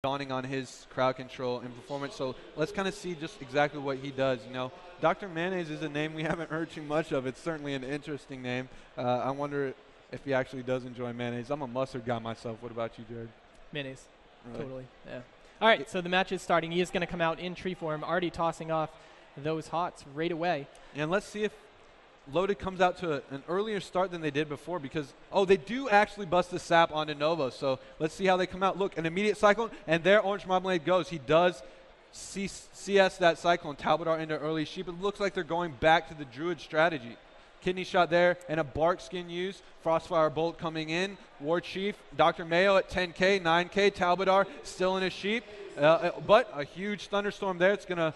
dawning on his crowd control and performance. So let's kind of see just exactly what he does. You know, Dr. Mayonnaise is a name we haven't heard too much of. It's certainly an interesting name. I wonder if he actually does enjoy mayonnaise. I'm a mustard guy myself. What about you, Jared? Mayonnaise. Really? Totally. Yeah. All right, so the match is starting. He is going to come out in tree form, already tossing off those hots right away. And let's see if Loaded comes out to an earlier start than they did before because, oh, they do actually bust the sap onto Novo. So let's see how they come out. Look, an immediate Cyclone, and there Orange Marmalade goes. He does CS that Cyclone, Talbotar into early Sheep. It looks like they're going back to the Druid strategy. Kidney shot there and a Bark Skin used. Frostfire Bolt coming in. War Chief, Dr. Mayo at 10K, 9K. Talbotar still in his Sheep. But a huge Thunderstorm there. It's going to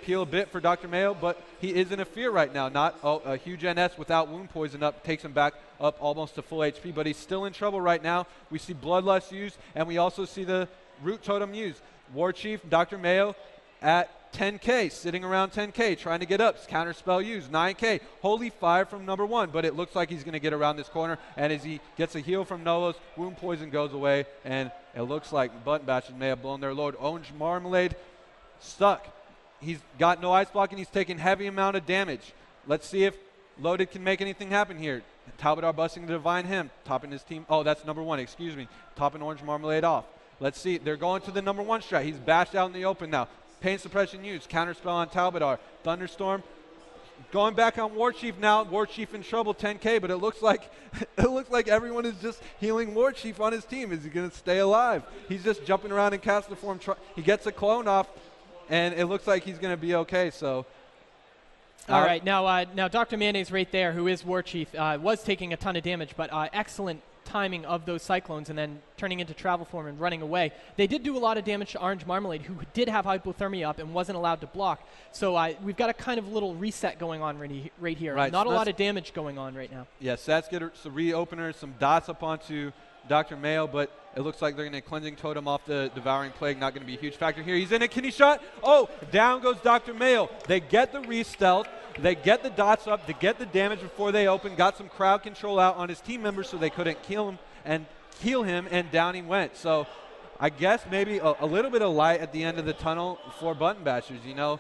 peel a bit for Dr. Mayo, but he is in a fear right now. Not a huge NS without Wound Poison up takes him back up almost to full HP, but he's still in trouble right now. We see Bloodlust used, and we also see the Root Totem used. War Chief, Dr. Mayo at 10K, sitting around 10K, trying to get up. Counterspell used, 9K. Holy Fire from number 1, but it looks like he's going to get around this corner, and as he gets a heal from Novos, Wound Poison goes away, and it looks like Button Bashers may have blown their load. Orange Marmalade stuck. He's got no ice block, and he's taking heavy amount of damage. Let's see if Loaded can make anything happen here. Talbotar busting the Divine Hymn, topping his team. Oh, that's number 1, excuse me. Topping Orange Marmalade off. Let's see. They're going to the number 1 strat. He's bashed out in the open now. Pain Suppression used. Counterspell on Talbotar. Thunderstorm. Going back on War Chief now. War Chief in trouble, 10K, but it looks like everyone is just healing War Chief on his team. Is he going to stay alive? He's just jumping around in caster form. He gets a clone off, and it looks like he's going to be okay. So, all right, now Dr. Mayonnaise right there, who is War Chief, was taking a ton of damage, but excellent timing of those Cyclones and then turning into travel form and running away. They did do a lot of damage to Orange Marmalade, who did have hypothermia up and wasn't allowed to block. So we've got a kind of little reset going on right here. Right, Not a lot of damage going on right now. Yeah, Sats get some reopeners, some dots up onto Dr. Mayo, but it looks like they're going to Cleansing Totem off the Devouring Plague. Not going to be a huge factor here. He's in a kidney shot. Oh, down goes Dr. Mayo. They get the re-stealth. They get the dots up. They get the damage before they open. Got some crowd control out on his team members so they couldn't kill him, and down he went. So I guess maybe a little bit of light at the end of the tunnel for Button Bashers. You know,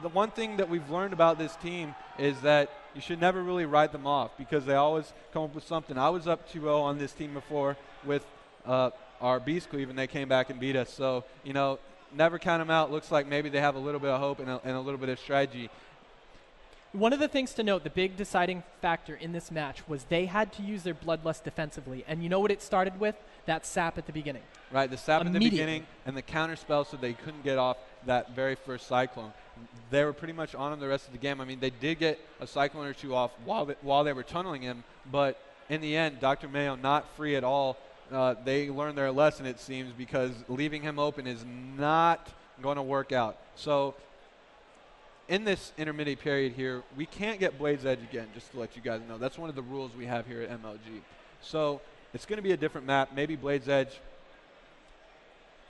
the one thing that we've learned about this team is that you should never really write them off because they always come up with something. I was up 2-0 on this team before with our Beast Cleave, and they came back and beat us. So, you know, never count them out. Looks like maybe they have a little bit of hope and a little bit of strategy. One of the things to note, the big deciding factor in this match was they had to use their Bloodlust defensively. And you know what it started with? That sap at the beginning. Right, the sap at the beginning and the counter spell so they couldn't get off that very first Cyclone. They were pretty much on him the rest of the game. I mean, they did get a Cyclone or two off while they were tunneling him, but in the end, Dr. Mayo not free at all. They learned their lesson, it seems, because leaving him open is not going to work out. So in this intermediate period here, we can't get Blade's Edge again, just to let you guys know. That's one of the rules we have here at MLG. So it's going to be a different map. Maybe Blade's Edge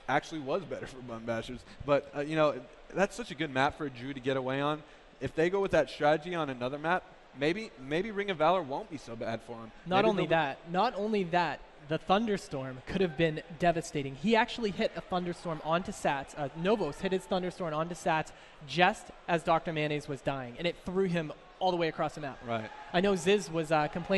actually was better for Button Bashers. But, you know, that's such a good map for a Drew to get away on. If they go with that strategy on another map, maybe Ring of Valor won't be so bad for him. Not only that, the Thunderstorm could have been devastating. He actually hit a Thunderstorm onto Sats. Novos hit his Thunderstorm onto Sats just as Dr. Mayonnaise was dying, and it threw him all the way across the map. Right. I know Ziz was complaining